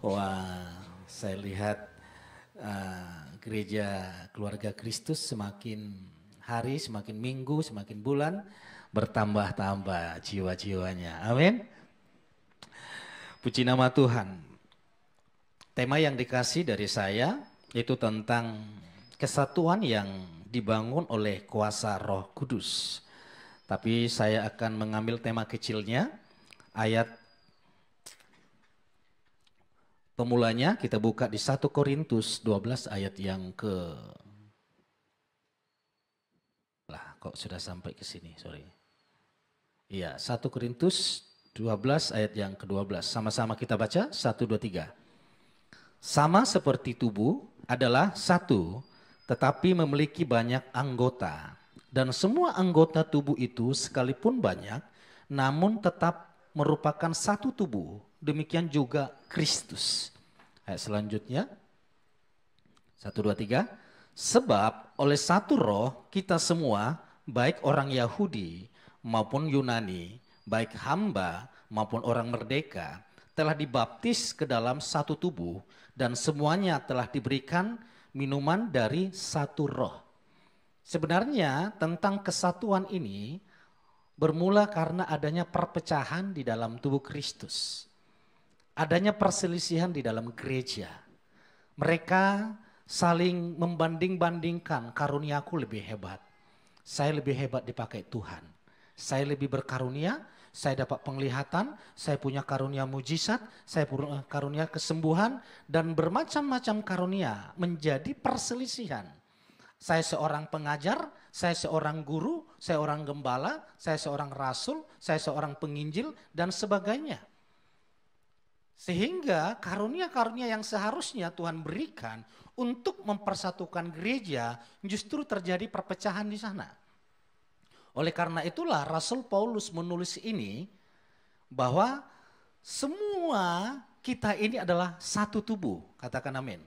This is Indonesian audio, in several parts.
Wah, saya lihat gereja keluarga Kristus semakin hari, semakin minggu, semakin bulan bertambah-tambah jiwa-jiwanya. Amin. Puji nama Tuhan. Tema yang dikasih dari saya itu tentang kesatuan yang dibangun oleh kuasa Roh Kudus. Tapi saya akan mengambil tema kecilnya, ayat pemulanya kita buka di 1 Korintus 12 ayat yang kok sudah sampai ke sini, sorry. Iya, 1 Korintus 12 ayat yang ke-12. Sama-sama kita baca, 1, 2, 3. Sama seperti tubuh adalah satu, tetapi memiliki banyak anggota. Dan semua anggota tubuh itu sekalipun banyak, namun tetap merupakan satu tubuh. Demikian juga Kristus. Ayat selanjutnya, 1, 2, 3. Sebab oleh satu roh kita semua, baik orang Yahudi maupun Yunani, baik hamba maupun orang merdeka, telah dibaptis ke dalam satu tubuh dan semuanya telah diberikan minuman dari satu roh. Sebenarnya tentang kesatuan ini bermula karena adanya perpecahan di dalam tubuh Kristus. Adanya perselisihan di dalam gereja. Mereka saling membanding-bandingkan, karuniaku lebih hebat. Saya lebih hebat dipakai Tuhan. Saya lebih berkarunia, saya dapat penglihatan, saya punya karunia mujizat, saya punya karunia kesembuhan, dan bermacam-macam karunia menjadi perselisihan. Saya seorang pengajar, saya seorang guru, saya seorang gembala, saya seorang rasul, saya seorang penginjil, dan sebagainya. Sehingga karunia-karunia yang seharusnya Tuhan berikan untuk mempersatukan gereja justru terjadi perpecahan di sana. Oleh karena itulah Rasul Paulus menulis ini bahwa semua kita ini adalah satu tubuh, katakan amin.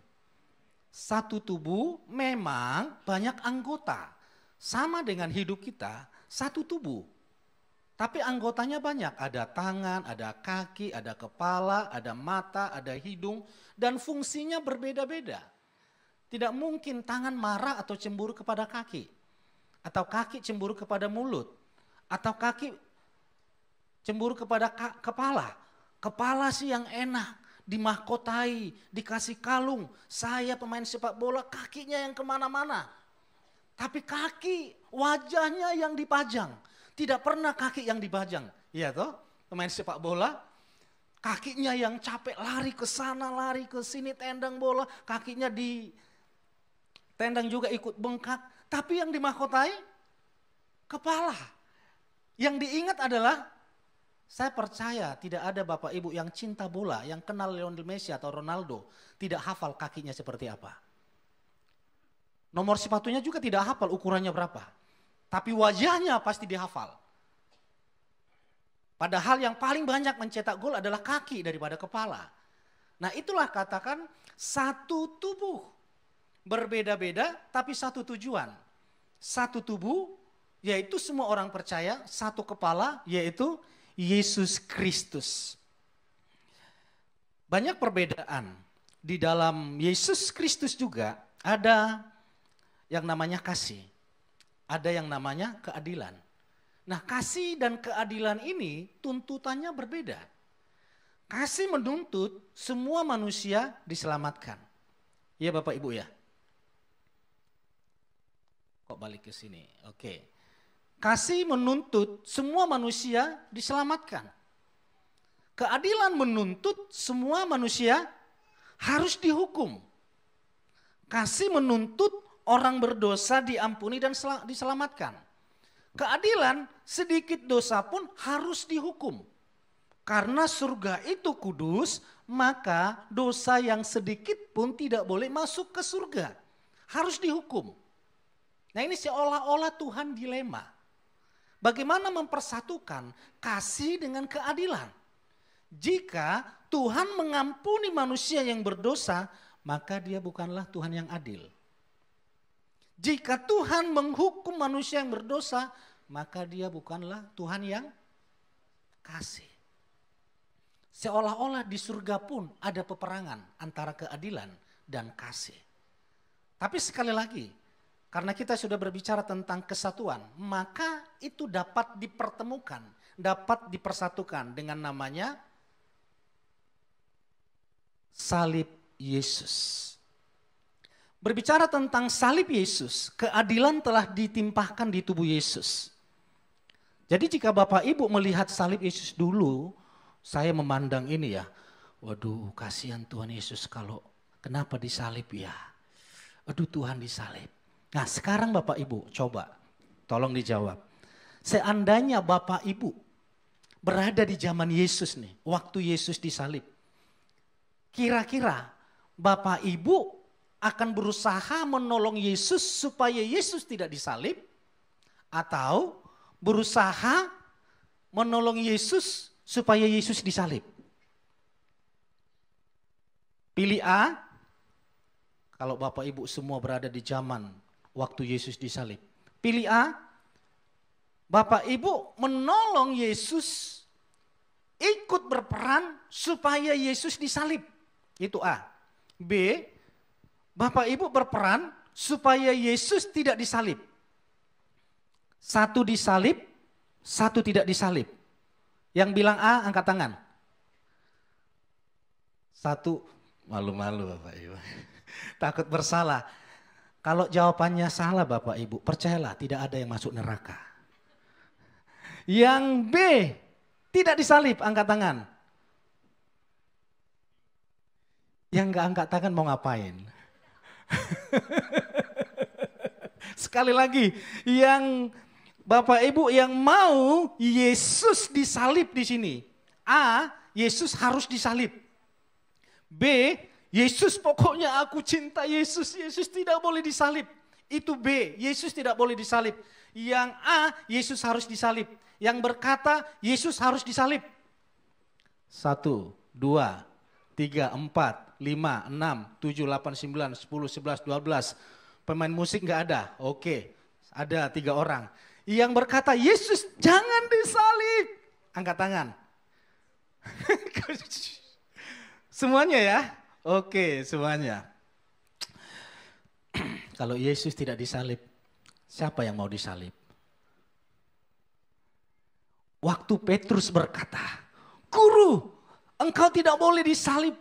Satu tubuh memang banyak anggota, sama dengan hidup kita, satu tubuh. Tapi anggotanya banyak, ada tangan, ada kaki, ada kepala, ada mata, ada hidung, dan fungsinya berbeda-beda. Tidak mungkin tangan marah atau cemburu kepada kaki, atau kaki cemburu kepada mulut, atau kaki cemburu kepada kepala. Kepala sih yang enak, dimahkotai, dikasih kalung. Saya pemain sepak bola, kakinya yang kemana-mana. Tapi kaki, wajahnya yang dipajang. Tidak pernah kaki yang dipajang. Iya toh, pemain sepak bola, kakinya yang capek lari ke sana, lari ke sini, tendang bola, kakinya di tendang juga ikut bengkak. Tapi yang dimahkotai, kepala. Yang diingat adalah, saya percaya tidak ada bapak ibu yang cinta bola, yang kenal Lionel Messi atau Ronaldo, tidak hafal kakinya seperti apa. Nomor sepatunya juga tidak hafal ukurannya berapa. Tapi wajahnya pasti dihafal. Padahal yang paling banyak mencetak gol adalah kaki daripada kepala. Nah itulah katakan satu tubuh. Berbeda-beda tapi satu tujuan. Satu tubuh yaitu semua orang percaya, satu kepala yaitu Yesus Kristus. Banyak perbedaan. Di dalam Yesus Kristus juga ada yang namanya kasih. Ada yang namanya keadilan. Nah kasih dan keadilan ini tuntutannya berbeda. Kasih menuntut semua manusia diselamatkan. Ya Bapak Ibu ya. Kok balik ke sini? Oke. Kasih menuntut semua manusia diselamatkan. Keadilan menuntut semua manusia harus dihukum. Kasih menuntut orang berdosa diampuni dan diselamatkan. Keadilan sedikit dosa pun harus dihukum. Karena surga itu kudus, maka dosa yang sedikit pun tidak boleh masuk ke surga. Harus dihukum. Nah ini seolah-olah Tuhan dilema. Bagaimana mempersatukan kasih dengan keadilan? Jika Tuhan mengampuni manusia yang berdosa, maka dia bukanlah Tuhan yang adil. Jika Tuhan menghukum manusia yang berdosa, maka dia bukanlah Tuhan yang kasih. Seolah-olah di surga pun ada peperangan antara keadilan dan kasih. Tapi sekali lagi, karena kita sudah berbicara tentang kesatuan, maka itu dapat dipertemukan, dapat dipersatukan dengan namanya salib Yesus. Berbicara tentang salib Yesus, keadilan telah ditimpahkan di tubuh Yesus. Jadi jika Bapak Ibu melihat salib Yesus dulu, saya memandang ini ya, waduh kasihan Tuhan Yesus kalau kenapa disalib ya. Aduh Tuhan disalib. Nah sekarang Bapak Ibu coba tolong dijawab. Seandainya Bapak Ibu berada di zaman Yesus nih, waktu Yesus disalib. Kira-kira Bapak Ibu akan berusaha menolong Yesus supaya Yesus tidak disalib? Atau berusaha menolong Yesus supaya Yesus disalib? Pilih A, kalau Bapak Ibu semua berada di zaman waktu Yesus disalib. Pilih A, Bapak Ibu menolong Yesus ikut berperan supaya Yesus disalib. Itu A. B, Bapak Ibu berperan supaya Yesus tidak disalib. Satu disalib, satu tidak disalib. Yang bilang A, angkat tangan. Satu, malu-malu Bapak Ibu. Takut bersalah. Kalau jawabannya salah Bapak Ibu, percayalah tidak ada yang masuk neraka. Yang B, tidak disalib, angkat tangan. Yang enggak angkat tangan mau ngapain? Sekali lagi, yang Bapak Ibu yang mau Yesus disalib di sini. A, Yesus harus disalib. B, Yesus pokoknya aku cinta Yesus, Yesus tidak boleh disalib. Itu B, Yesus tidak boleh disalib. Yang A, Yesus harus disalib. Yang berkata Yesus harus disalib. 1, 2, 3, 4, 5, 6, 7, 8, 9, 10, 11, 12. Pemain musik enggak ada? Oke, ada 3 orang. Yang berkata Yesus jangan disalib. Angkat tangan. Semuanya ya? Oke, semuanya. Kalau Yesus tidak disalib, siapa yang mau disalib? Waktu Petrus berkata, Guru, engkau tidak boleh disalib.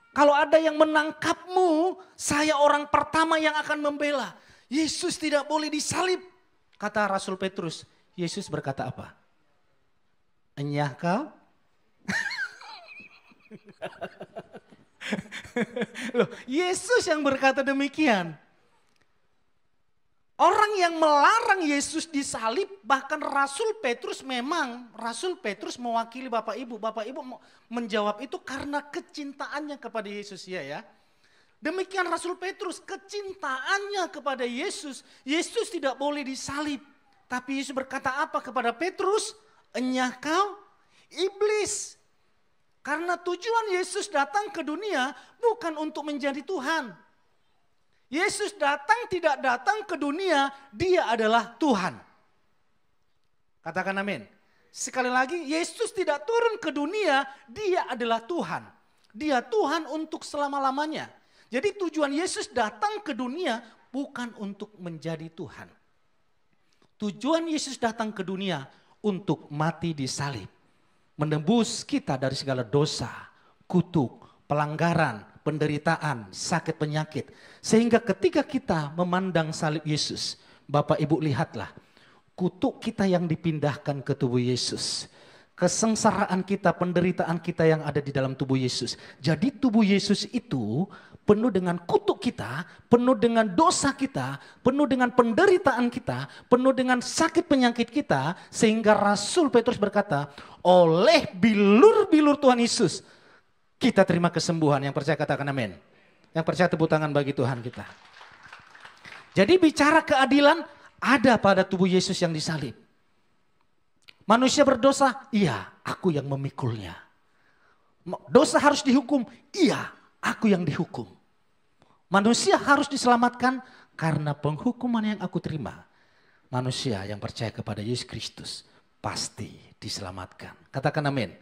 Kalau ada yang menangkapmu, saya orang pertama yang akan membela. Yesus tidak boleh disalib. Kata Rasul Petrus, Yesus berkata apa? Enyah kau? Loh, Yesus yang berkata demikian. Orang yang melarang Yesus disalib, bahkan Rasul Petrus mewakili Bapak Ibu. Bapak Ibu menjawab itu karena kecintaannya kepada Yesus ya. Demikian Rasul Petrus, kecintaannya kepada Yesus. Yesus tidak boleh disalib. Tapi Yesus berkata apa kepada Petrus? Enyah kau iblis. Karena tujuan Yesus datang ke dunia bukan untuk menjadi Tuhan. Yesus tidak datang ke dunia, dia adalah Tuhan. Katakan amin. Sekali lagi, Yesus tidak turun ke dunia, dia adalah Tuhan. Dia Tuhan untuk selama-lamanya. Jadi tujuan Yesus datang ke dunia bukan untuk menjadi Tuhan. Tujuan Yesus datang ke dunia untuk mati di salib. Menembus kita dari segala dosa, kutuk, pelanggaran, penderitaan, sakit penyakit. Sehingga ketika kita memandang salib Yesus, Bapak Ibu lihatlah, kutuk kita yang dipindahkan ke tubuh Yesus. Kesengsaraan kita, penderitaan kita yang ada di dalam tubuh Yesus. Jadi tubuh Yesus itu penuh dengan kutuk kita, penuh dengan dosa kita, penuh dengan penderitaan kita, penuh dengan sakit penyakit kita. Sehingga Rasul Petrus berkata, oleh bilur-bilur Tuhan Yesus, kita terima kesembuhan. Yang percaya katakan amin. Yang percaya tepuk tangan bagi Tuhan kita. Jadi bicara keadilan ada pada tubuh Yesus yang disalib. Manusia berdosa, iya aku yang memikulnya. Dosa harus dihukum, iya aku yang dihukum. Manusia harus diselamatkan karena penghukuman yang aku terima. Manusia yang percaya kepada Yesus Kristus pasti diselamatkan. Katakan amin.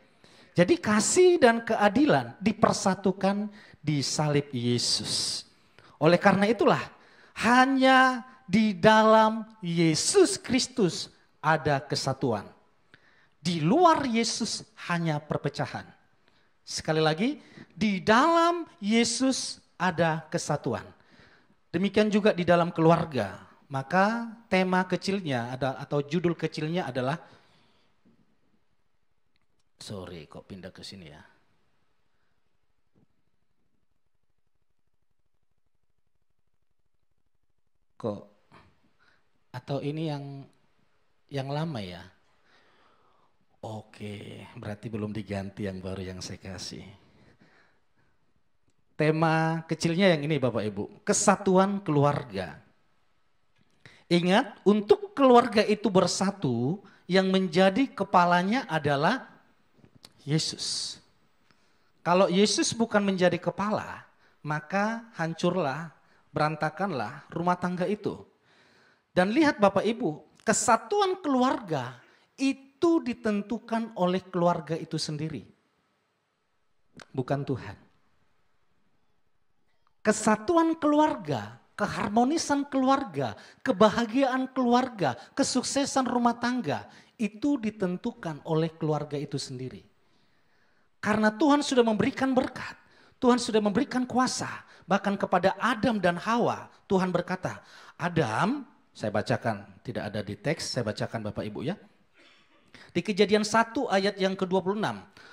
Jadi kasih dan keadilan dipersatukan di salib Yesus. Oleh karena itulah hanya di dalam Yesus Kristus ada kesatuan. Di luar Yesus hanya perpecahan. Sekali lagi, di dalam Yesus ada kesatuan. Demikian juga di dalam keluarga. Maka tema kecilnya atau judul kecilnya adalah, sorry kok pindah ke sini ya. Kok atau ini yang lama ya? Oke, berarti belum diganti yang baru yang saya kasih. Tema kecilnya yang ini Bapak Ibu, kesatuan keluarga. Ingat, untuk keluarga itu bersatu, yang menjadi kepalanya adalah Yesus. Kalau Yesus bukan menjadi kepala, maka hancurlah, berantakanlah rumah tangga itu. Dan lihat Bapak Ibu, kesatuan keluarga itu ditentukan oleh keluarga itu sendiri. Bukan Tuhan. Kesatuan keluarga, keharmonisan keluarga, kebahagiaan keluarga, kesuksesan rumah tangga itu ditentukan oleh keluarga itu sendiri. Karena Tuhan sudah memberikan berkat, Tuhan sudah memberikan kuasa, bahkan kepada Adam dan Hawa Tuhan berkata, Adam, saya bacakan, tidak ada di teks, saya bacakan Bapak Ibu ya. Di Kejadian 1 ayat yang ke-26,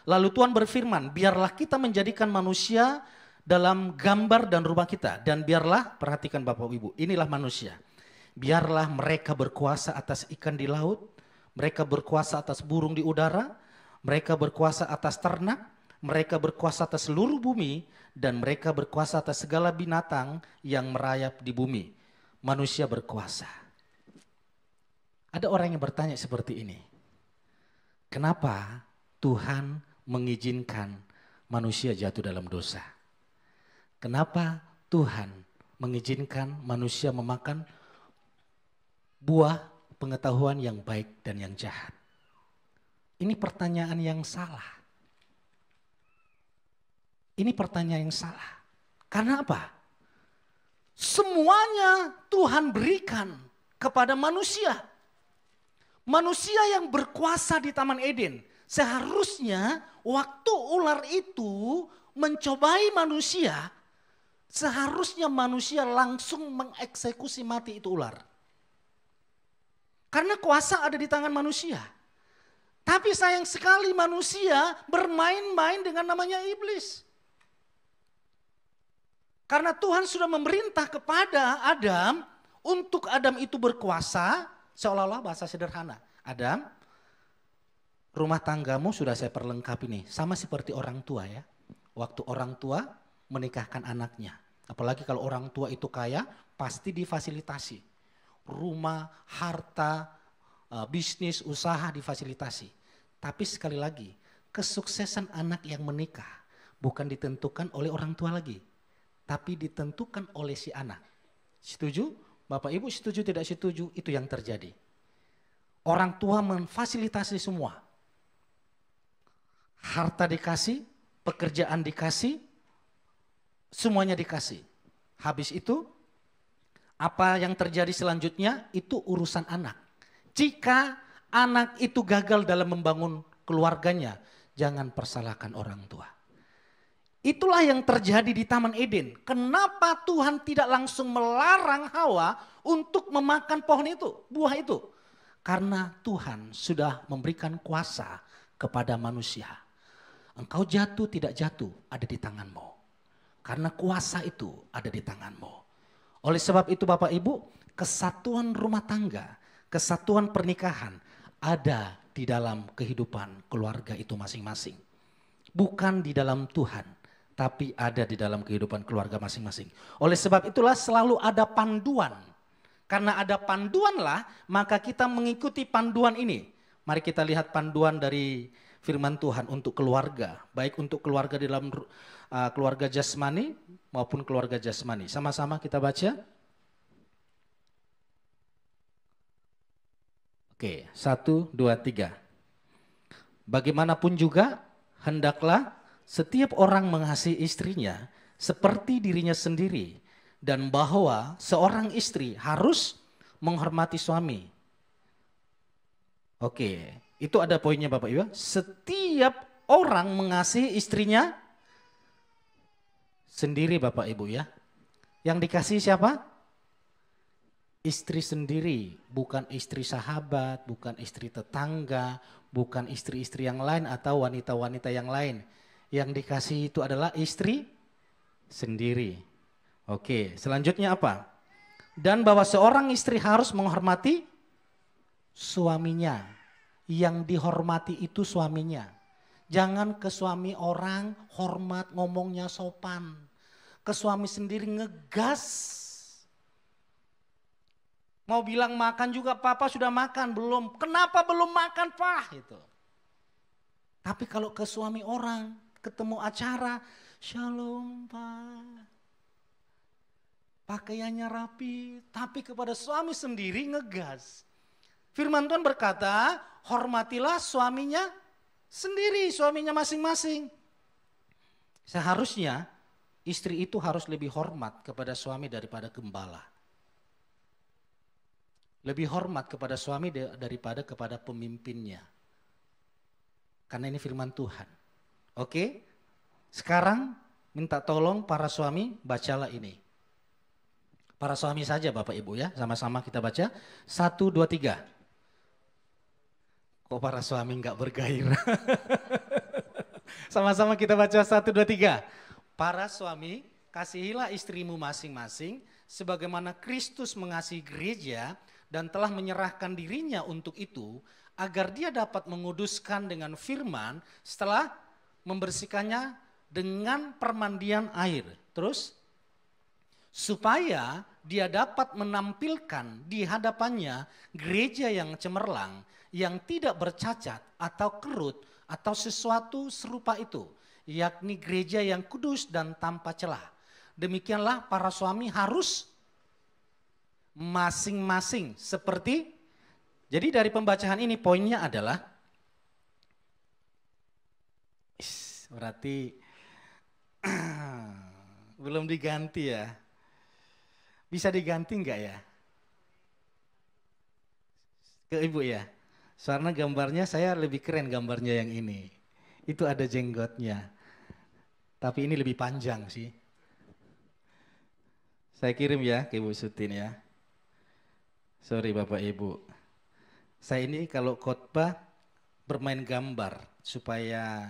lalu Tuhan berfirman, biarlah kita menjadikan manusia dalam gambar dan rupa kita. Dan biarlah, perhatikan Bapak Ibu, inilah manusia. Biarlah mereka berkuasa atas ikan di laut, mereka berkuasa atas burung di udara, mereka berkuasa atas ternak, mereka berkuasa atas seluruh bumi, dan mereka berkuasa atas segala binatang yang merayap di bumi. Manusia berkuasa. Ada orang yang bertanya seperti ini. Kenapa Tuhan mengizinkan manusia jatuh dalam dosa? Kenapa Tuhan mengizinkan manusia memakan buah pengetahuan yang baik dan yang jahat? Ini pertanyaan yang salah. Ini pertanyaan yang salah. Karena apa? Semuanya Tuhan berikan kepada manusia. Manusia yang berkuasa di Taman Eden. Seharusnya waktu ular itu mencobai manusia, seharusnya manusia langsung mengeksekusi mati itu ular. Karena kuasa ada di tangan manusia. Tapi sayang sekali manusia bermain-main dengan namanya iblis. Karena Tuhan sudah memerintah kepada Adam untuk Adam itu berkuasa, seolah-olah bahasa sederhana. Adam, rumah tanggamu sudah saya perlengkapi nih, sama seperti orang tua ya. Waktu orang tua menikahkan anaknya. Apalagi kalau orang tua itu kaya, pasti difasilitasi. Rumah, harta, bisnis, usaha difasilitasi. Tapi sekali lagi, kesuksesan anak yang menikah bukan ditentukan oleh orang tua lagi. Tapi ditentukan oleh si anak. Setuju? Bapak Ibu setuju tidak setuju? Itu yang terjadi. Orang tua memfasilitasi semua. Harta dikasih, pekerjaan dikasih, semuanya dikasih. Habis itu, apa yang terjadi selanjutnya itu urusan anak. Jika anak itu gagal dalam membangun keluarganya, jangan persalahkan orang tua. Itulah yang terjadi di Taman Eden. Kenapa Tuhan tidak langsung melarang Hawa untuk memakan pohon itu, buah itu? Karena Tuhan sudah memberikan kuasa kepada manusia. Engkau jatuh tidak jatuh ada di tanganmu. Karena kuasa itu ada di tanganmu. Oleh sebab itu Bapak Ibu, kesatuan rumah tangga, kesatuan pernikahan ada di dalam kehidupan keluarga itu masing-masing. Bukan di dalam Tuhan, tapi ada di dalam kehidupan keluarga masing-masing. Oleh sebab itulah selalu ada panduan. Karena ada panduanlah maka kita mengikuti panduan ini. Mari kita lihat panduan dari firman Tuhan untuk keluarga. Baik untuk keluarga di dalam keluarga jasmani maupun keluarga jasmani. Sama-sama kita baca. Oke, 1, 2, 3. Bagaimanapun juga hendaklah setiap orang mengasihi istrinya seperti dirinya sendiri, dan bahwa seorang istri harus menghormati suami. Oke, itu ada poinnya Bapak Ibu. Setiap orang mengasihi istrinya sendiri Bapak Ibu ya. Yang dikasihi siapa? Istri sendiri, bukan istri sahabat, bukan istri tetangga, bukan istri-istri yang lain atau wanita-wanita yang lain. Yang dikasihi itu adalah istri sendiri. Oke, selanjutnya apa? Dan bahwa seorang istri harus menghormati suaminya. Yang dihormati itu suaminya. Jangan ke suami orang hormat, ngomongnya sopan. Ke suami sendiri ngegas. Mau bilang makan juga, papa sudah makan belum? Kenapa belum makan pak? Gitu. Tapi kalau ke suami orang, ketemu acara, shalom pak. Pakaiannya rapi, tapi kepada suami sendiri ngegas. Firman Tuhan berkata, hormatilah suaminya sendiri, suaminya masing-masing. Seharusnya istri itu harus lebih hormat kepada suami daripada gembala. Lebih hormat kepada suami daripada kepada pemimpinnya. Karena ini firman Tuhan. Oke, sekarang minta tolong para suami bacalah ini. Para suami saja Bapak Ibu ya, sama-sama kita baca. 1, 2, 3. Kok para suami enggak bergairah? Sama-sama kita baca 1, 2, 3. Para suami, kasihilah istrimu masing-masing sebagaimana Kristus mengasihi gereja dan telah menyerahkan dirinya untuk itu, agar dia dapat menguduskan dengan firman setelah membersihkannya dengan permandian air. Terus, supaya dia dapat menampilkan di hadapannya gereja yang cemerlang, yang tidak bercacat atau kerut atau sesuatu serupa itu, yakni gereja yang kudus dan tanpa celah. Demikianlah para suami harus masing-masing seperti, jadi dari pembacaan ini poinnya adalah, berarti belum diganti ya. Bisa diganti enggak ya? Ke Ibu ya? Soalnya gambarnya saya lebih keren gambarnya yang ini. Itu ada jenggotnya. Tapi ini lebih panjang sih. Saya kirim ya ke Ibu Sutin ya. Sorry Bapak Ibu. Saya ini kalau khotbah bermain gambar supaya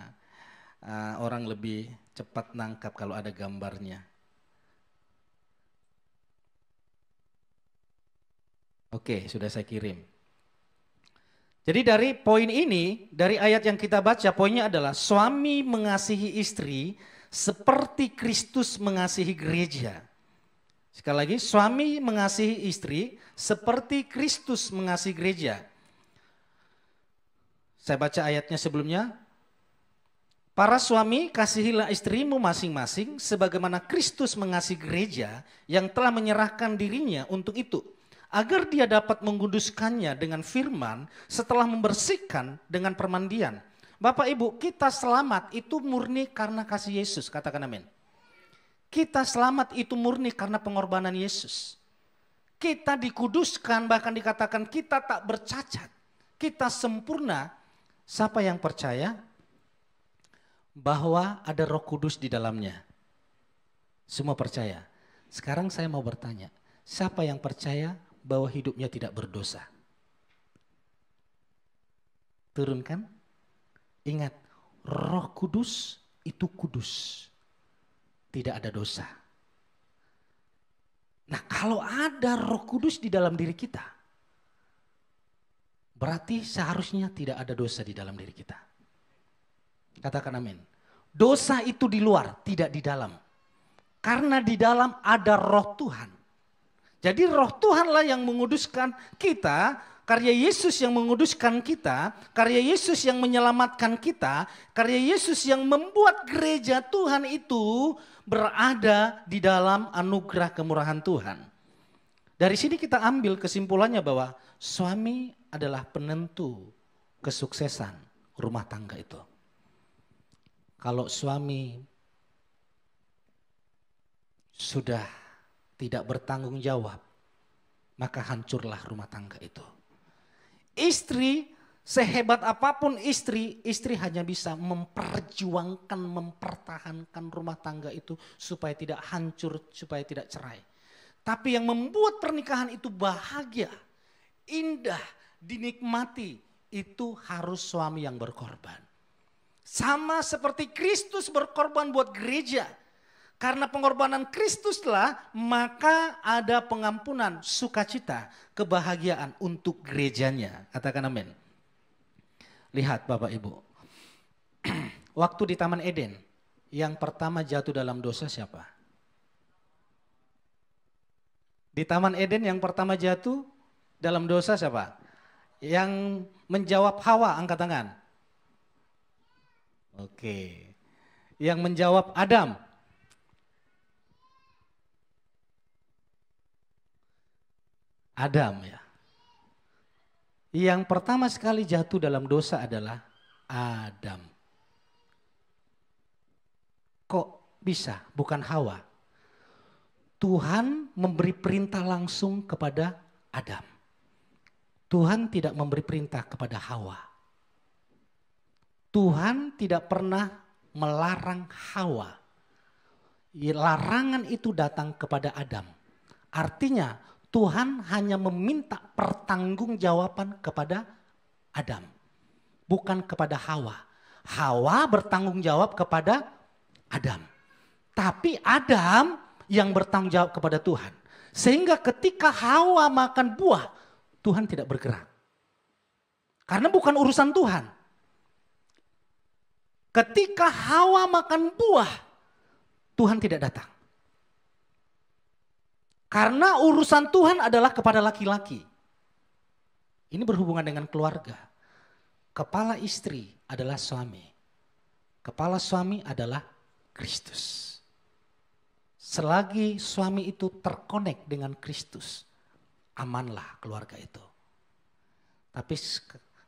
orang lebih cepat nangkap kalau ada gambarnya. Oke, sudah saya kirim. Jadi dari poin ini, dari ayat yang kita baca, poinnya adalah suami mengasihi istri seperti Kristus mengasihi gereja. Sekali lagi, suami mengasihi istri seperti Kristus mengasihi gereja. Saya baca ayatnya sebelumnya. Para suami, kasihilah istrimu masing-masing sebagaimana Kristus mengasihi gereja yang telah menyerahkan dirinya untuk itu, agar dia dapat menguduskannya dengan firman setelah membersihkan dengan permandian. Bapak Ibu, kita selamat itu murni karena kasih Yesus, katakan amin. Kita selamat itu murni karena pengorbanan Yesus. Kita dikuduskan, bahkan dikatakan kita tak bercacat. Kita sempurna. Siapa yang percaya bahwa ada Roh Kudus di dalamnya? Semua percaya. Sekarang saya mau bertanya, siapa yang percaya bahwa hidupnya tidak berdosa? Turunkan. Ingat, Roh Kudus itu kudus. Tidak ada dosa. Nah, kalau ada Roh Kudus di dalam diri kita, berarti seharusnya tidak ada dosa di dalam diri kita. Katakan amin. Dosa itu di luar, tidak di dalam. Karena di dalam ada Roh Tuhan. Jadi Roh Tuhanlah yang menguduskan kita, karya Yesus yang menguduskan kita, karya Yesus yang menyelamatkan kita, karya Yesus yang membuat gereja Tuhan itu berada di dalam anugerah kemurahan Tuhan. Dari sini kita ambil kesimpulannya bahwa suami adalah penentu kesuksesan rumah tangga itu. Kalau suami sudah tidak bertanggung jawab, maka hancurlah rumah tangga itu. Istri, sehebat apapun istri hanya bisa memperjuangkan, mempertahankan rumah tangga itu supaya tidak hancur, supaya tidak cerai. Tapi yang membuat pernikahan itu bahagia, indah, dinikmati, itu harus suami yang berkorban. Sama seperti Kristus berkorban buat gereja. Karena pengorbanan Kristuslah maka ada pengampunan, sukacita, kebahagiaan untuk gerejanya. Katakan amin. Lihat Bapak Ibu. Waktu di Taman Eden, yang pertama jatuh dalam dosa siapa? Di Taman Eden yang pertama jatuh dalam dosa siapa? Yang menjawab Hawa, angkat tangan. Oke. Yang menjawab Adam. Adam ya. Yang pertama sekali jatuh dalam dosa adalah Adam. Kok bisa? Bukan Hawa. Tuhan memberi perintah langsung kepada Adam. Tuhan tidak memberi perintah kepada Hawa. Tuhan tidak pernah melarang Hawa. Larangan itu datang kepada Adam. Artinya Tuhan hanya meminta pertanggungjawaban kepada Adam. Bukan kepada Hawa. Hawa bertanggung jawab kepada Adam. Tapi Adam yang bertanggung jawab kepada Tuhan. Sehingga ketika Hawa makan buah, Tuhan tidak bergerak. Karena bukan urusan Tuhan. Ketika Hawa makan buah, Tuhan tidak datang. Karena urusan Tuhan adalah kepada laki-laki. Ini berhubungan dengan keluarga. Kepala istri adalah suami. Kepala suami adalah Kristus. Selagi suami itu terkonek dengan Kristus, amanlah keluarga itu. Tapi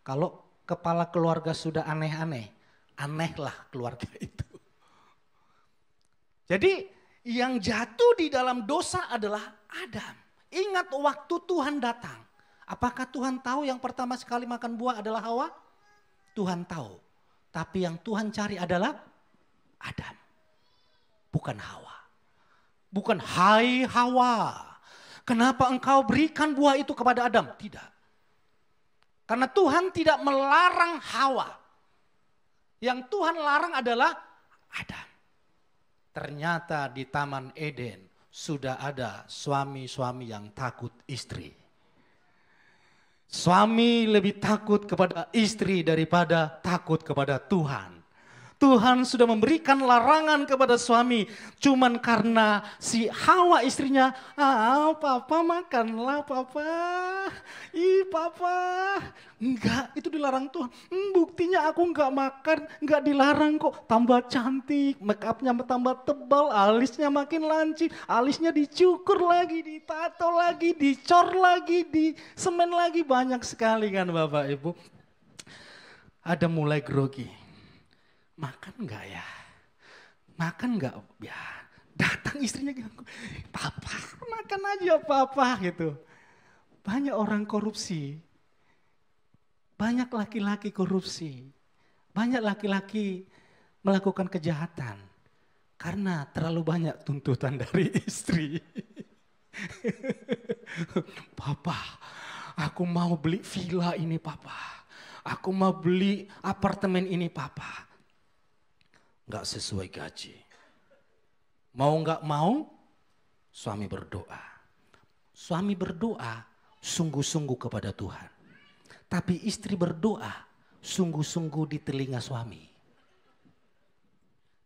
kalau kepala keluarga sudah aneh-aneh, anehlah keluarga itu. Jadi yang jatuh di dalam dosa adalah Adam. Ingat waktu Tuhan datang. Apakah Tuhan tahu yang pertama sekali makan buah adalah Hawa? Tuhan tahu. Tapi yang Tuhan cari adalah Adam. Bukan Hawa. Bukan hai Hawa. Kenapa engkau berikan buah itu kepada Adam? Tidak. Karena Tuhan tidak melarang Hawa. Yang Tuhan larang adalah Adam. Ternyata di Taman Eden sudah ada suami-suami yang takut istri. Suami lebih takut kepada istri daripada takut kepada Tuhan. Tuhan sudah memberikan larangan kepada suami. Cuman karena si Hawa istrinya, papa makanlah papa. Papa. Enggak, itu dilarang Tuhan. Buktinya aku enggak makan, enggak dilarang kok. Tambah cantik, make upnya tambah tebal, alisnya makin lancip. Alisnya dicukur lagi, ditato lagi, dicor lagi, disemen lagi. Banyak sekali kan Bapak Ibu. Ada mulai grogi. Makan enggak ya? Makan enggak ya? Datang istrinya gitu. Papa makan aja papa gitu. Banyak orang korupsi. Banyak laki-laki korupsi. Banyak laki-laki melakukan kejahatan. Karena terlalu banyak tuntutan dari istri. Papa, aku mau beli villa ini papa. Aku mau beli apartemen ini papa. Enggak sesuai gaji. Mau enggak mau, suami berdoa. Suami berdoa sungguh-sungguh kepada Tuhan. Tapi istri berdoa sungguh-sungguh di telinga suami.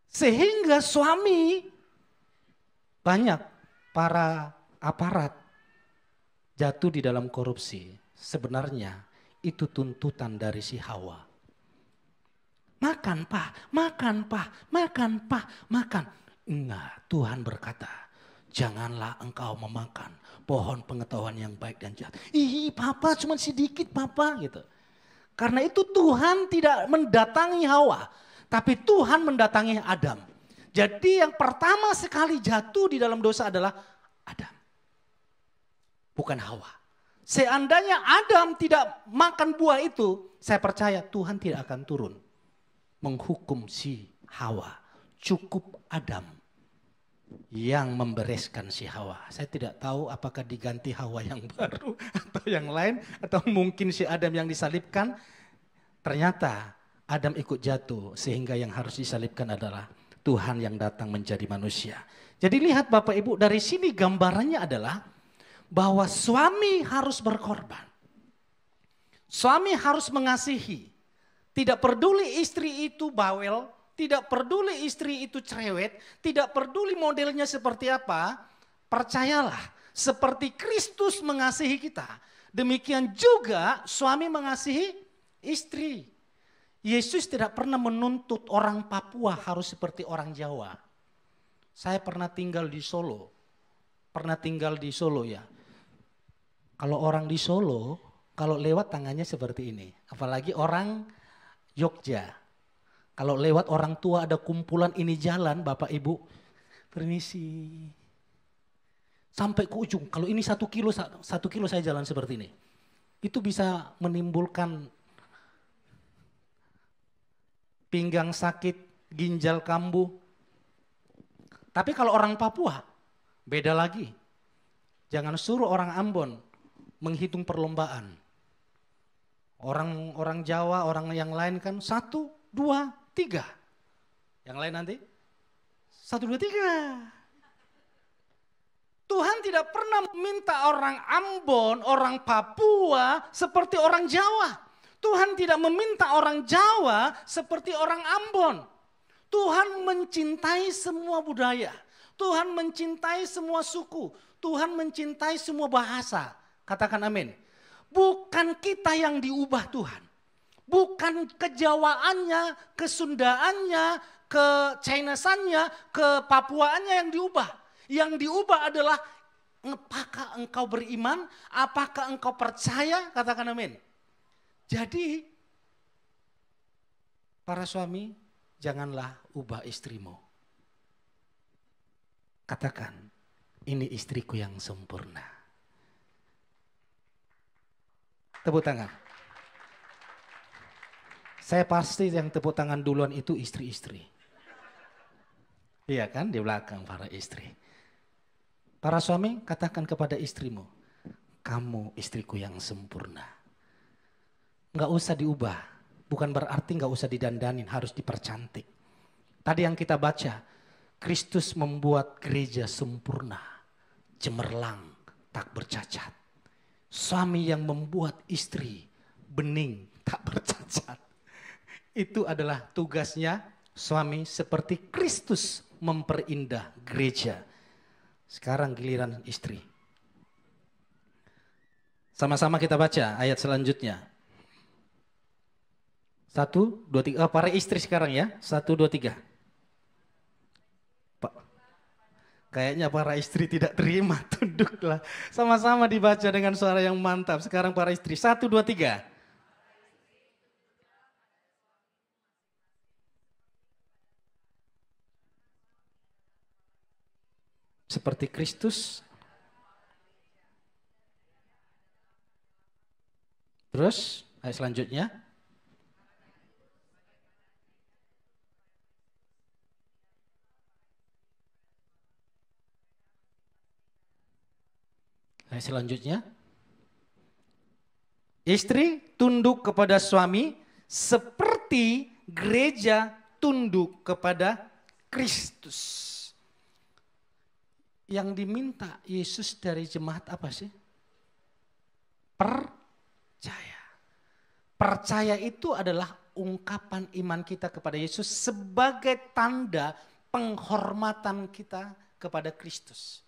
Sehingga suami, banyak para aparat jatuh di dalam korupsi. Sebenarnya itu tuntutan dari si Hawa. Makan pak, makan pak, makan pak, makan. Enggak, Tuhan berkata, janganlah engkau memakan pohon pengetahuan yang baik dan jahat. Papa cuma sedikit papa gitu. Karena itu Tuhan tidak mendatangi Hawa. Tapi Tuhan mendatangi Adam. Jadi yang pertama sekali jatuh di dalam dosa adalah Adam. Bukan Hawa. Seandainya Adam tidak makan buah itu, saya percaya Tuhan tidak akan turun menghukum si Hawa. Cukup Adam yang membereskan si Hawa. Saya tidak tahu apakah diganti Hawa yang baru atau yang lain, atau mungkin si Adam yang disalibkan. Ternyata Adam ikut jatuh sehingga yang harus disalibkan adalah Tuhan yang datang menjadi manusia. Jadi lihat Bapak Ibu, dari sini gambarannya adalah bahwa suami harus berkorban. Suami harus mengasihi. Tidak peduli istri itu bawel, tidak peduli istri itu cerewet, tidak peduli modelnya seperti apa, percayalah seperti Kristus mengasihi kita, demikian juga suami mengasihi istri. Yesus tidak pernah menuntut orang Papua harus seperti orang Jawa. Saya pernah tinggal di Solo ya. Kalau orang di Solo, kalau lewat tangannya seperti ini. Apalagi orang Jogja. Kalau lewat orang tua ada kumpulan ini jalan, Bapak Ibu, permisi. Sampai ke ujung, kalau ini 1 kilo saya jalan seperti ini. Itu bisa menimbulkan pinggang sakit, ginjal kambuh. Tapi kalau orang Papua, beda lagi. Jangan suruh orang Ambon menghitung perlombaan. Orang Jawa, orang yang lain kan 1, 2, 3. Yang lain nanti 1, 2, 3. Tuhan tidak pernah meminta orang Ambon, orang Papua seperti orang Jawa. Tuhan tidak meminta orang Jawa seperti orang Ambon. Tuhan mencintai semua budaya. Tuhan mencintai semua suku. Tuhan mencintai semua bahasa. Katakan amin. Bukan kita yang diubah Tuhan. Bukan kejawaannya, kesundaannya, ke-Chinesannya, ke Papuaannya yang diubah. Yang diubah adalah apakah engkau beriman, apakah engkau percaya, katakan amin. Jadi para suami janganlah ubah istrimu. Katakan, ini istriku yang sempurna. Tepuk tangan. Saya pasti yang tepuk tangan duluan itu istri-istri. Iya kan, di belakang para istri. Para suami katakan kepada istrimu, kamu istriku yang sempurna. Nggak usah diubah, bukan berarti nggak usah didandanin, harus dipercantik. Tadi yang kita baca, Kristus membuat gereja sempurna, cemerlang, tak bercacat. Suami yang membuat istri bening, tak bercacat. Itu adalah tugasnya suami seperti Kristus memperindah gereja. Sekarang giliran istri. Sama-sama kita baca ayat selanjutnya. 1, 2, 3. Para istri sekarang ya. 1, 2, 3. Kayaknya para istri tidak terima. Tunduklah. Sama-sama dibaca dengan suara yang mantap. Sekarang para istri. 1, 2, 3. Seperti Kristus. Terus ayat selanjutnya. Ayat selanjutnya. Istri tunduk kepada suami seperti gereja tunduk kepada Kristus. Yang diminta Yesus dari jemaat apa sih? Percaya. Percaya itu adalah ungkapan iman kita kepada Yesus sebagai tanda penghormatan kita kepada Kristus.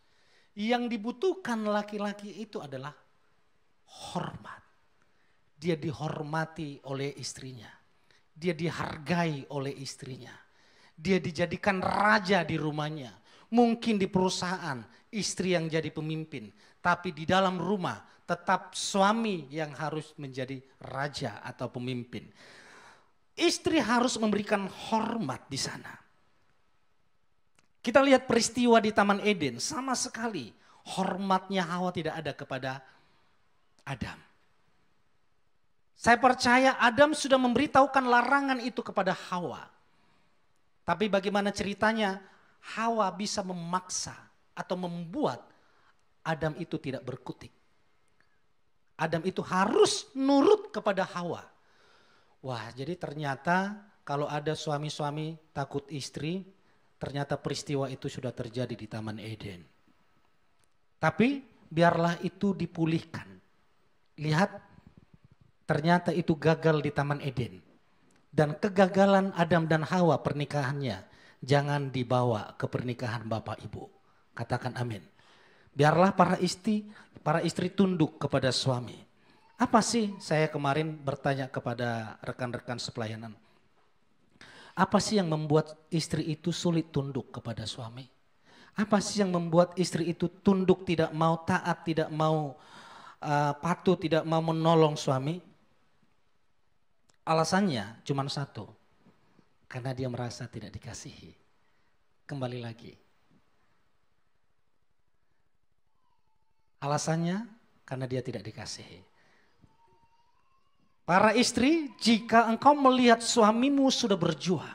Yang dibutuhkan laki-laki itu adalah hormat. Dia dihormati oleh istrinya. Dia dihargai oleh istrinya. Dia dijadikan raja di rumahnya. Mungkin di perusahaan istri yang jadi pemimpin. Tapi di dalam rumah tetap suami yang harus menjadi raja atau pemimpin. Istri harus memberikan hormat di sana. Kita lihat peristiwa di Taman Eden, sama sekali hormatnya Hawa tidak ada kepada Adam. Saya percaya Adam sudah memberitahukan larangan itu kepada Hawa. Tapi bagaimana ceritanya Hawa bisa memaksa atau membuat Adam itu tidak berkutik. Adam itu harus nurut kepada Hawa. Wah, jadi ternyata kalau ada suami-suami takut istri, ternyata peristiwa itu sudah terjadi di Taman Eden. Tapi biarlah itu dipulihkan. Lihat, ternyata itu gagal di Taman Eden. Dan kegagalan Adam dan Hawa pernikahannya jangan dibawa ke pernikahan Bapak Ibu. Katakan amin. Biarlah para istri tunduk kepada suami. Apa sih, saya kemarin bertanya kepada rekan-rekan sepelayanan. Apa sih yang membuat istri itu sulit tunduk kepada suami? Apa sih yang membuat istri itu tunduk, tidak mau taat, tidak mau patuh, tidak mau menolong suami? Alasannya cuma satu. Karena dia merasa tidak dikasihi. Kembali lagi. Alasannya karena dia tidak dikasihi. Para istri, jika engkau melihat suamimu sudah berjuang,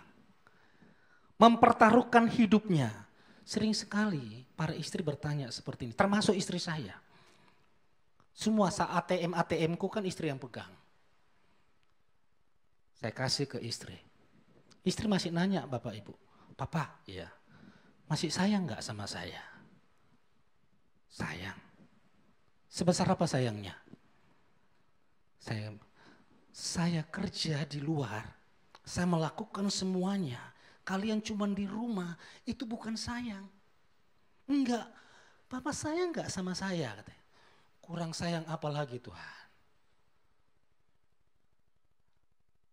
mempertaruhkan hidupnya, sering sekali para istri bertanya seperti ini, termasuk istri saya. Semua saat ATM-ku kan istri yang pegang. Saya kasih ke istri. Istri masih nanya Bapak Ibu, Papa, iya, masih sayang gak sama saya? Sayang. Sebesar apa sayangnya? Saya kerja di luar, saya melakukan semuanya. Kalian cuma di rumah, itu bukan sayang. Enggak, Papa sayang enggak sama saya? Katanya. Kurang sayang apalagi Tuhan.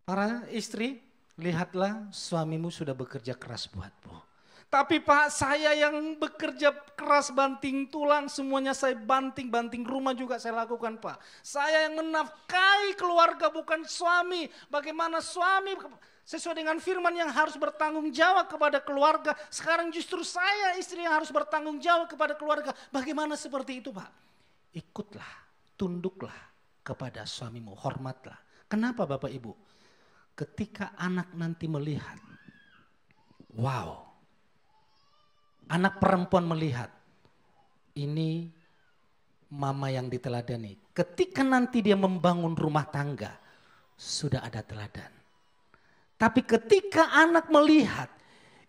Para istri, lihatlah suamimu sudah bekerja keras buatmu. Tapi Pak, saya yang bekerja keras banting tulang, semuanya saya banting rumah juga saya lakukan Pak. Saya yang menafkahi keluarga bukan suami. Bagaimana suami sesuai dengan firman yang harus bertanggung jawab kepada keluarga. Sekarang justru saya istri yang harus bertanggung jawab kepada keluarga. Bagaimana seperti itu Pak? Ikutlah, tunduklah kepada suamimu, hormatlah. Kenapa Bapak Ibu? Ketika anak nanti melihat, wow. Anak perempuan melihat, ini mama yang diteladani. Ketika nanti dia membangun rumah tangga, sudah ada teladan. Tapi ketika anak melihat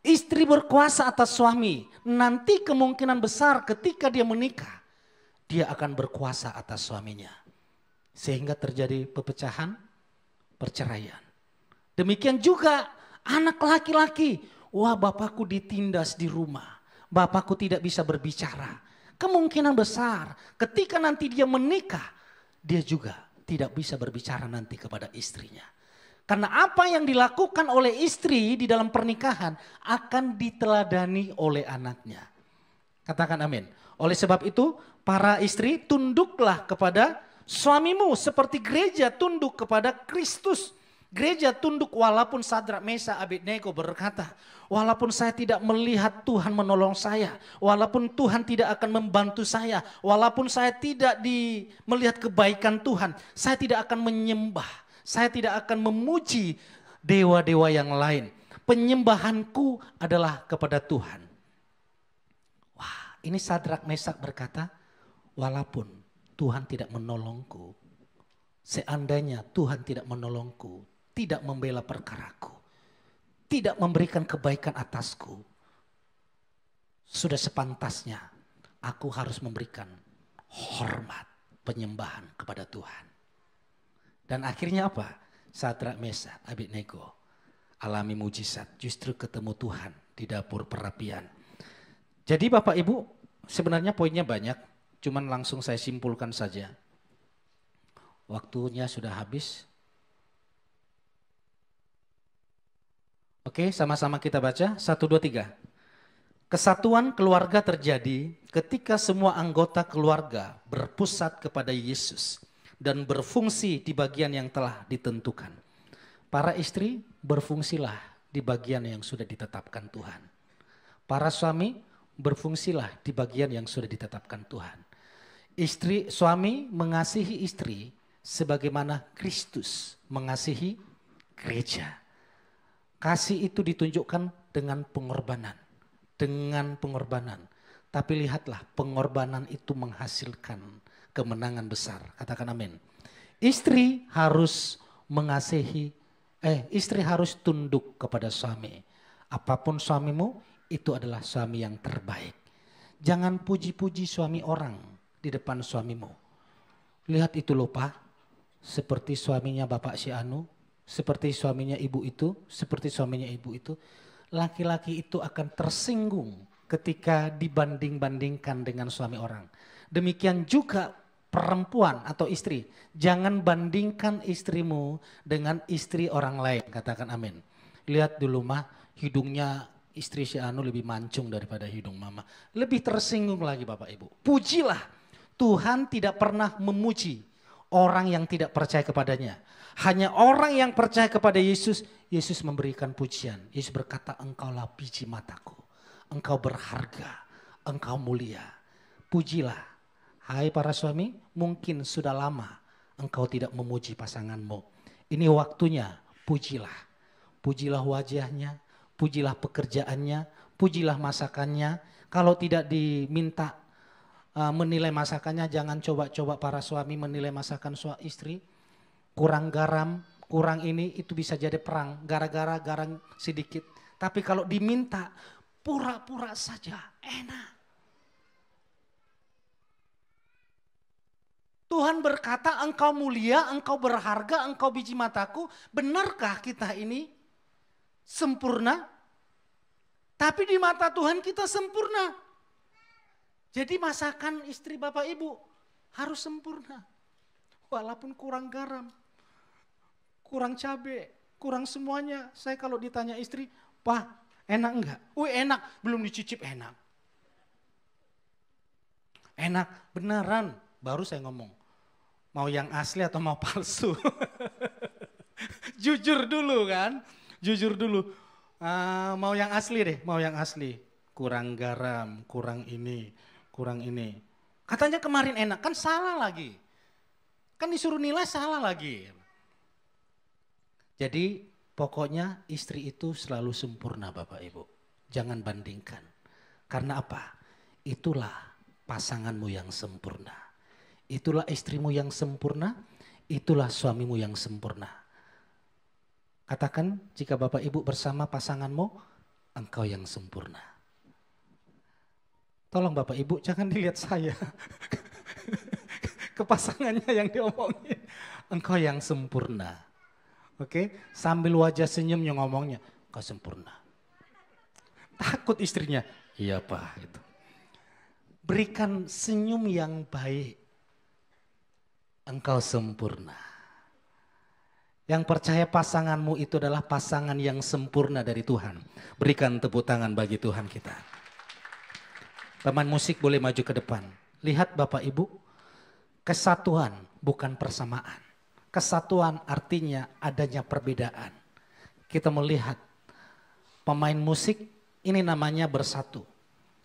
istri berkuasa atas suami, nanti kemungkinan besar ketika dia menikah, dia akan berkuasa atas suaminya. Sehingga terjadi pepecahan, perceraian. Demikian juga anak laki-laki, wah bapakku ditindas di rumah. Bapakku tidak bisa berbicara. Kemungkinan besar ketika nanti dia menikah, dia juga tidak bisa berbicara nanti kepada istrinya. Karena apa yang dilakukan oleh istri di dalam pernikahan akan diteladani oleh anaknya. Katakan amin. Oleh sebab itu para istri tunduklah kepada suamimu seperti gereja tunduk kepada Kristus. Gereja tunduk walaupun Sadrak, Mesak, Abednego berkata, walaupun saya tidak melihat Tuhan menolong saya, walaupun Tuhan tidak akan membantu saya, walaupun saya tidak melihat kebaikan Tuhan, saya tidak akan menyembah, saya tidak akan memuji dewa-dewa yang lain. Penyembahanku adalah kepada Tuhan. Wah, ini Sadrak, Mesak berkata, walaupun Tuhan tidak menolongku, seandainya Tuhan tidak menolongku, tidak membela perkaraku, tidak memberikan kebaikan atasku, sudah sepantasnya aku harus memberikan hormat, penyembahan kepada Tuhan. Dan akhirnya apa? Sadrak, Mesak, Abednego alami mujizat, justru ketemu Tuhan di dapur perapian. Jadi Bapak Ibu, sebenarnya poinnya banyak, cuman langsung saya simpulkan saja. Waktunya sudah habis. Oke, sama-sama kita baca. 1, 2, 3. Kesatuan keluarga terjadi ketika semua anggota keluarga berpusat kepada Yesus dan berfungsi di bagian yang telah ditentukan. Para istri, berfungsilah di bagian yang sudah ditetapkan Tuhan. Para suami, berfungsilah di bagian yang sudah ditetapkan Tuhan. Suami mengasihi istri sebagaimana Kristus mengasihi gereja. Kasih itu ditunjukkan dengan pengorbanan. Dengan pengorbanan. Tapi lihatlah, pengorbanan itu menghasilkan kemenangan besar. Katakan amin. Istri harus istri harus tunduk kepada suami. Apapun suamimu, itu adalah suami yang terbaik. Jangan puji-puji suami orang di depan suamimu. Lihat itu loh Pak, seperti suaminya Bapak si Anu, seperti suaminya ibu itu, seperti suaminya ibu itu. Laki-laki itu akan tersinggung ketika dibanding-bandingkan dengan suami orang. Demikian juga perempuan atau istri, jangan bandingkan istrimu dengan istri orang lain, katakan amin. Lihat dulu mah, hidungnya istri si Anu lebih mancung daripada hidung mama. Lebih tersinggung lagi Bapak Ibu. Pujilah, Tuhan tidak pernah memuji orang yang tidak percaya kepadanya. Hanya orang yang percaya kepada Yesus, Yesus memberikan pujian. Yesus berkata, engkaulah biji mataku, engkau berharga, engkau mulia. Pujilah. Hai para suami, mungkin sudah lama engkau tidak memuji pasanganmu. Ini waktunya, pujilah. Pujilah wajahnya, pujilah pekerjaannya, pujilah masakannya. Kalau tidak diminta menilai masakannya, jangan coba-coba para suami menilai masakan istri. Kurang garam, kurang ini, itu bisa jadi perang. Gara-gara garam sedikit. Tapi kalau diminta, pura-pura saja, enak. Tuhan berkata, engkau mulia, engkau berharga, engkau biji mataku. Benarkah kita ini sempurna? Tapi di mata Tuhan kita sempurna. Jadi masakan istri Bapak Ibu harus sempurna. Walaupun kurang garam, kurang cabai, kurang semuanya. Saya kalau ditanya istri, Pak enak enggak? Wih enak, belum dicicip enak. Enak, beneran. Baru saya ngomong. Mau yang asli atau mau palsu? Jujur dulu kan, jujur dulu. Mau yang asli deh, mau yang asli. Kurang garam, kurang ini, kurang ini. Katanya kemarin enak, kan salah lagi. Kan disuruh nilai salah lagi. Jadi pokoknya istri itu selalu sempurna Bapak Ibu. Jangan bandingkan. Karena apa? Itulah pasanganmu yang sempurna. Itulah istrimu yang sempurna, itulah suamimu yang sempurna. Katakan jika Bapak Ibu bersama pasanganmu, engkau yang sempurna. Tolong Bapak Ibu jangan dilihat saya. Ke pasangannya yang diomongin. Engkau yang sempurna. Oke, sambil wajah senyumnya ngomongnya, engkau sempurna. Takut istrinya, iya Pak. Gitu. Berikan senyum yang baik. Engkau sempurna. Yang percaya pasanganmu itu adalah pasangan yang sempurna dari Tuhan. Berikan tepuk tangan bagi Tuhan kita. Teman musik boleh maju ke depan. Lihat Bapak Ibu, kesatuan bukan persamaan. Kesatuan artinya adanya perbedaan. Kita melihat pemain musik ini namanya bersatu.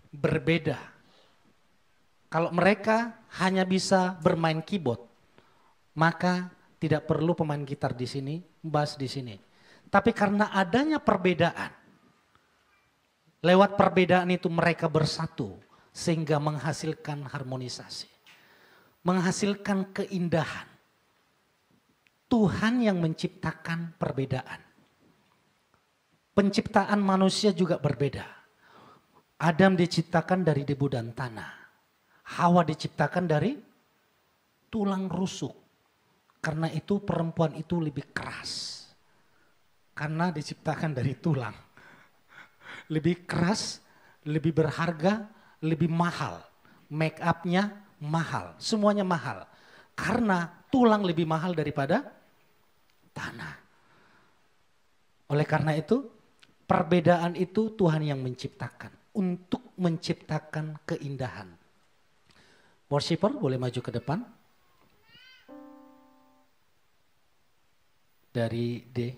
Berbeda. Kalau mereka hanya bisa bermain keyboard, maka tidak perlu pemain gitar di sini, bass di sini. Tapi karena adanya perbedaan, lewat perbedaan itu mereka bersatu sehingga menghasilkan harmonisasi. Menghasilkan keindahan. Tuhan yang menciptakan perbedaan. Penciptaan manusia juga berbeda. Adam diciptakan dari debu dan tanah. Hawa diciptakan dari tulang rusuk. Karena itu perempuan itu lebih keras. Karena diciptakan dari tulang. Lebih keras, lebih berharga, lebih mahal. Make up-nya mahal, semuanya mahal. Karena tulang lebih mahal daripada tanah. Oleh karena itu, perbedaan itu Tuhan yang menciptakan. Untuk menciptakan keindahan. Worshipper boleh maju ke depan. Dari D.